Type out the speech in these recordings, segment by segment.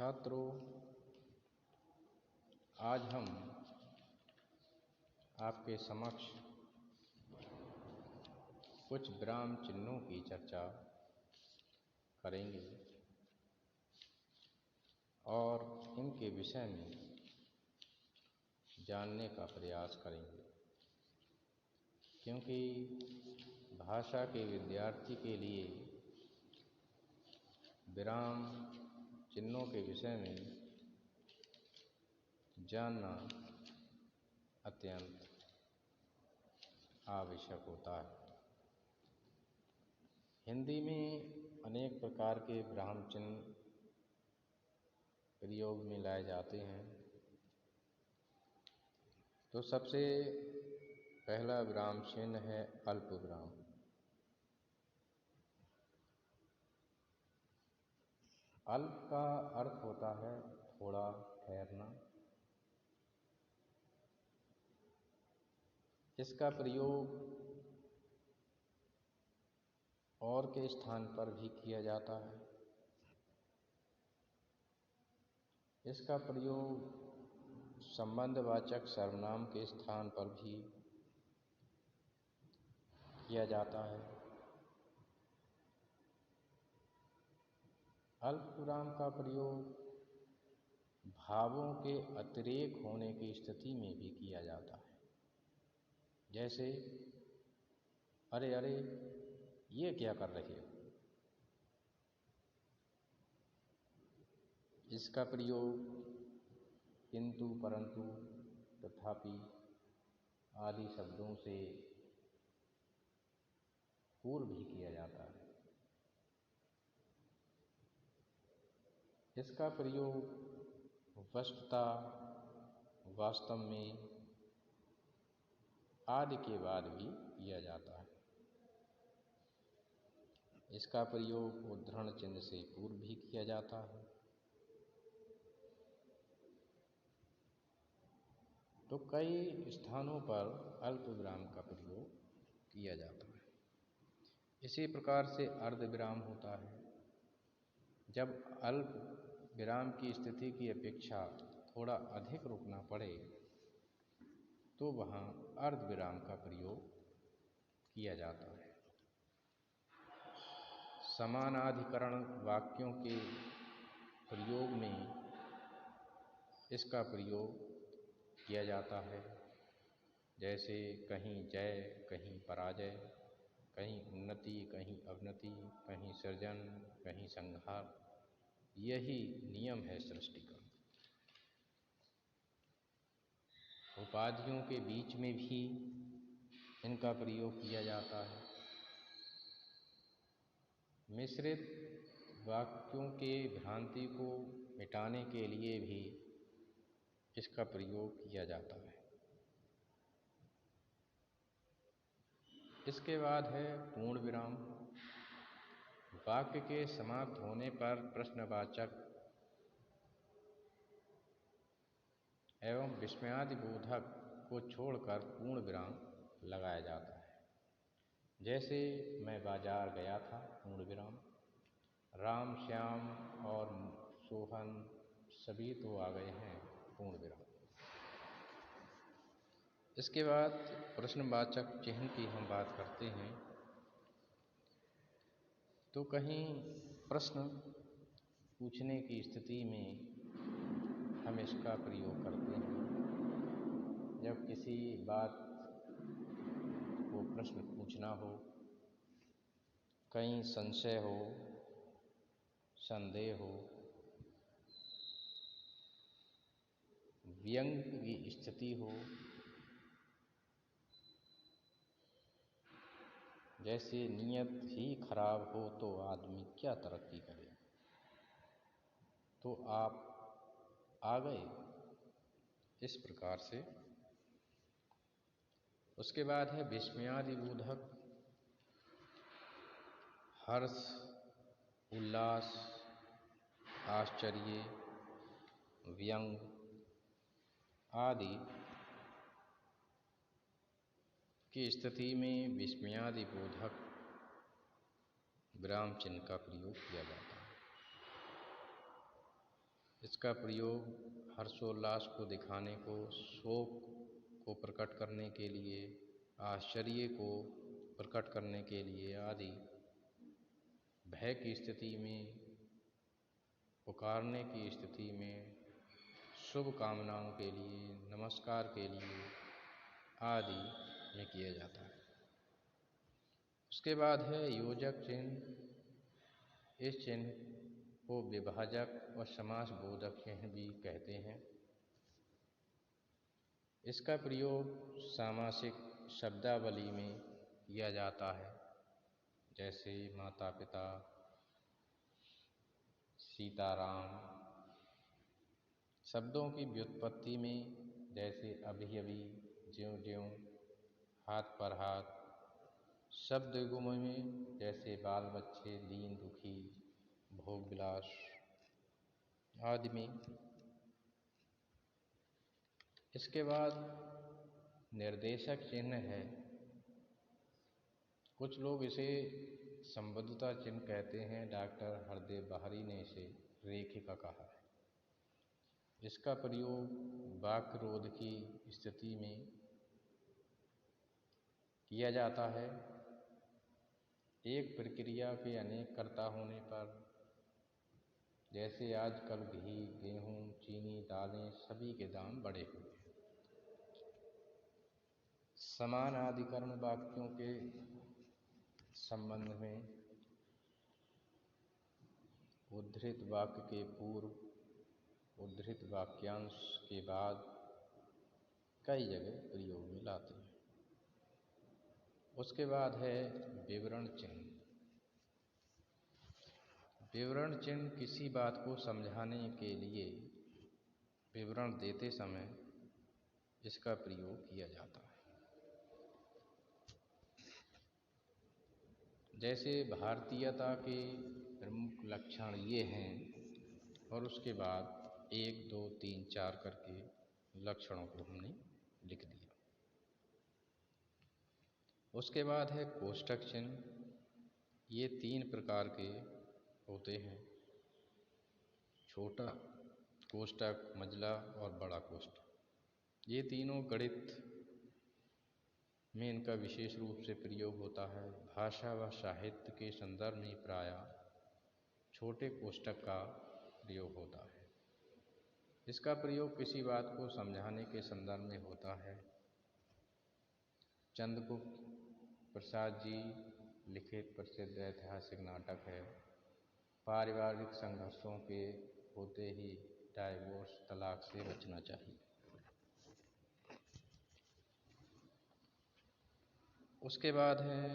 छात्रों, आज हम आपके समक्ष कुछ विराम चिन्हों की चर्चा करेंगे और इनके विषय में जानने का प्रयास करेंगे, क्योंकि भाषा के विद्यार्थी के लिए विराम चिन्हों के विषय में जानना अत्यंत आवश्यक होता है। हिंदी में अनेक प्रकार के विराम चिन्ह प्रयोग में लाए जाते हैं। तो सबसे पहला विराम चिन्ह है अल्प विराम। अल्प का अर्थ होता है थोड़ा ठहरना। इसका प्रयोग और के स्थान पर भी किया जाता है। इसका प्रयोग संबंधवाचक सर्वनाम के स्थान पर भी किया जाता है। अल्प विराम का प्रयोग भावों के अतिरेक होने की स्थिति में भी किया जाता है। जैसे, अरे अरे ये क्या कर रहे हो। इसका प्रयोग किंतु, परंतु, तथापि आदि शब्दों से पूर्व भी किया जाता है। इसका प्रयोग वस्तुतः, वास्तव में आदि के बाद भी किया जाता है। इसका प्रयोग उद्धरण चिन्ह से पूर्व भी किया जाता है। तो कई स्थानों पर अल्प विराम का प्रयोग किया जाता है। इसी प्रकार से अर्ध विराम होता है। जब अल्प विराम की स्थिति की अपेक्षा थोड़ा अधिक रुकना पड़े तो वहाँ अर्ध विराम का प्रयोग किया जाता है। समानाधिकरण वाक्यों के प्रयोग में इसका प्रयोग किया जाता है। जैसे कहीं जय, कहीं पराजय, कहीं उन्नति, कहीं अवनति, कहीं सृजन, कहीं संहार। यही नियम है सृष्टि का। उपाधियों के बीच में भी इनका प्रयोग किया जाता है। मिश्रित वाक्यों के भ्रांति को मिटाने के लिए भी इसका प्रयोग किया जाता है। इसके बाद है पूर्ण विराम। वाक्य के समाप्त होने पर प्रश्नवाचक एवं विस्मयादिबोधक को छोड़कर पूर्ण विराम लगाया जाता है। जैसे, मैं बाजार गया था, पूर्ण विराम। राम, श्याम और सोहन सभी तो आ गए हैं, पूर्ण विराम। इसके बाद प्रश्नवाचक चिन्ह की हम बात करते हैं। तो कहीं प्रश्न पूछने की स्थिति में हम इसका प्रयोग करते हैं। जब किसी बात को प्रश्न पूछना हो, कहीं संशय हो, संदेह हो, व्यंग की स्थिति हो, जैसे नीयत ही खराब हो तो आदमी क्या तरक्की करे, तो आप आ गए, इस प्रकार से। उसके बाद है विस्मयादिबोधक। हर्ष, उल्लास, आश्चर्य, व्यंग आदि की स्थिति में विस्मयादिबोधक विराम चिन्ह का प्रयोग किया जाता है। इसका प्रयोग हर्षोल्लास को दिखाने को, शोक को प्रकट करने के लिए, आश्चर्य को प्रकट करने के लिए आदि, भय की स्थिति में, पुकारने की स्थिति में, शुभ कामनाओं के लिए, नमस्कार के लिए आदि में किया जाता है। उसके बाद है योजक चिन्ह। इस चिन्ह को विभाजक और समास बोधक चिन्ह भी कहते हैं। इसका प्रयोग सामासिक शब्दावली में किया जाता है, जैसे माता पिता, सीताराम। शब्दों की व्युत्पत्ति में जैसे अभी अभी, ज्यों ज्यों, हाथ पर हाथ। शब्द युग्म में जैसे बाल बच्चे, दीन दुखी, भोग विलास आदि में। इसके बाद निर्देशक चिन्ह है। कुछ लोग इसे संबद्धता चिन्ह कहते हैं। डॉक्टर हरदेव बहारी ने इसे रेखिका कहा है। इसका प्रयोग वाक्य रोध की स्थिति में किया जाता है। एक प्रक्रिया के अनेक कर्ता होने पर, जैसे आजकल घी, गेहूं, चीनी, दालें सभी के दाम बढ़े हुए हैं। समान अधिकरण वाक्यों के संबंध में उद्धृत वाक्य के पूर्व, उद्धृत वाक्यांश के बाद कई जगह प्रयोग में लाते हैं। उसके बाद है विवरण चिन्ह। विवरण चिन्ह किसी बात को समझाने के लिए विवरण देते समय इसका प्रयोग किया जाता है। जैसे भारतीयता के प्रमुख लक्षण ये हैं, और उसके बाद 1, 2, 3, 4 करके लक्षणों को हमने लिख दिया। उसके बाद है कोष्ठक चिन्ह। ये 3 प्रकार के होते हैं, छोटा कोष्ठक, मझला और बड़ा कोष्ठक। ये तीनों गणित में इनका विशेष रूप से प्रयोग होता है। भाषा व साहित्य के संदर्भ में प्रायः छोटे कोष्ठक का प्रयोग होता है। इसका प्रयोग किसी बात को समझाने के संदर्भ में होता है। चंद्रगुप्त प्रसाद जी लिखित प्रसिद्ध ऐतिहासिक नाटक है। पारिवारिक संघर्षों के होते ही डाइवोर्स, तलाक से बचना चाहिए। उसके बाद है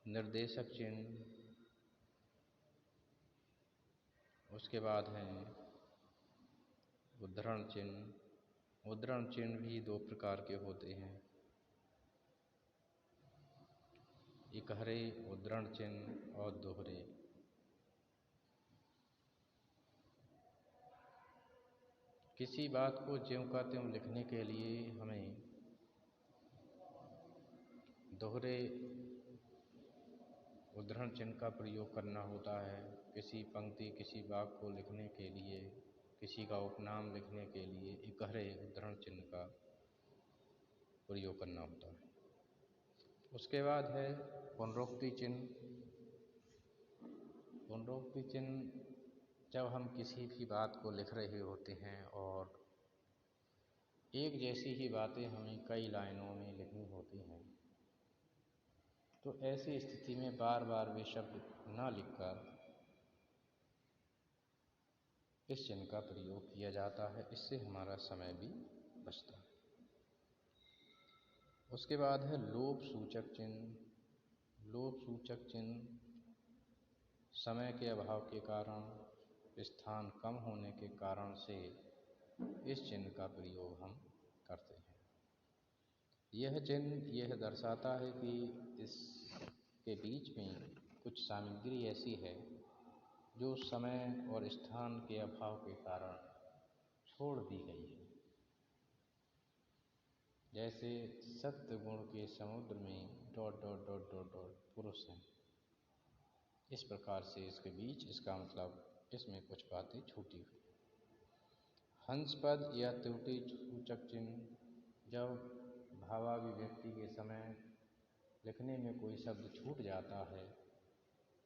निर्देशक चिन्ह। उसके बाद है उद्धरण चिन्ह। उद्धरण चिन्ह भी 2 प्रकार के होते हैं, इकहरे उद्धरण चिन्ह और दोहरे। किसी बात को ज्यों का त्यों लिखने के लिए हमें दोहरे उद्धरण चिन्ह का प्रयोग करना होता है। किसी पंक्ति, किसी वाक्य को लिखने के लिए, किसी का उपनाम लिखने के लिए इकहरे उद्धरण चिन्ह का प्रयोग करना होता है। उसके बाद है पुनरोक्ति चिन्ह। पुनरोक्ति चिन्ह जब हम किसी भी बात को लिख रहे होते हैं और एक जैसी ही बातें हमें कई लाइनों में लिखनी होती हैं, तो ऐसी स्थिति में बार बार वे शब्द ना लिखकर इस चिन्ह का प्रयोग किया जाता है। इससे हमारा समय भी बचता है। उसके बाद है लोप सूचक चिन्ह। लोप सूचक चिन्ह समय के अभाव के कारण, स्थान कम होने के कारण से इस चिन्ह का प्रयोग हम करते हैं। यह चिन्ह यह दर्शाता है कि इसके बीच में कुछ सामग्री ऐसी है जो समय और स्थान के अभाव के कारण छोड़ दी गई है। जैसे सत्य गुण के समुद्र में ... पुरुष हैं। इस प्रकार से इसके बीच इसका मतलब इसमें कुछ बातें छूटी हुई। हंस पद या त्रुटि सूचक चिन्ह जब भावाभिव्यक्ति के समय लिखने में कोई शब्द छूट जाता है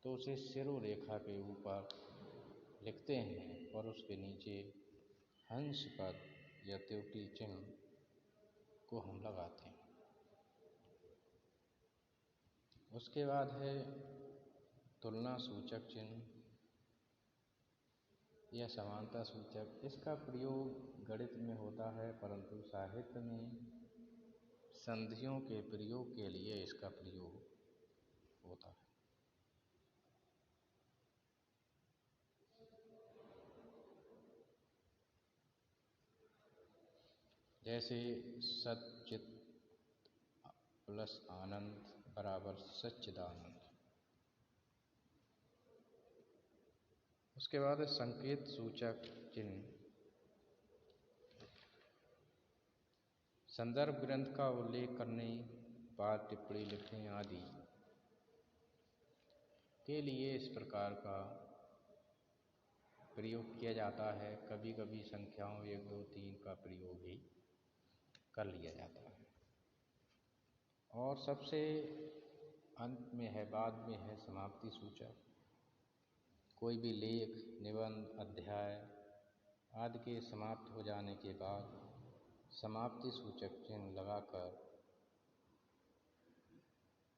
तो उसे शिरोरेखा के ऊपर लिखते हैं और उसके नीचे हंस पद या त्रुटि चिन्ह को हम लगाते हैं। उसके बाद है तुलना सूचक चिन्ह या समानता सूचक। इसका प्रयोग गणित में होता है परंतु साहित्य में संधियों के प्रयोग के लिए इसका प्रयोग होता है। जैसे सच्चित प्लस आनंद बराबर सच्चिदानंद। उसके बाद है संकेत सूचक चिन्ह। संदर्भ ग्रंथ का उल्लेख करने, पाठ टिप्पणी लिखने आदि के लिए इस प्रकार का प्रयोग किया जाता है। कभी कभी संख्याओं 1 2 3 का प्रयोग भी कर लिया जाता है। और सबसे अंत में है, बाद में है समाप्ति सूचक। कोई भी लेख, निबंध, अध्याय आदि के समाप्त हो जाने के बाद समाप्ति सूचक चिन्ह लगाकर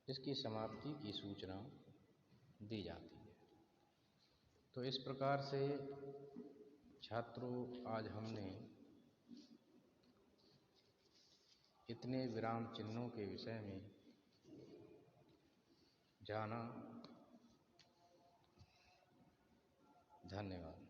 इसकी समाप्ति की सूचना दी जाती है। तो इस प्रकार से छात्रों आज हमने इतने विराम चिन्हों के विषय में जाना। धन्यवाद।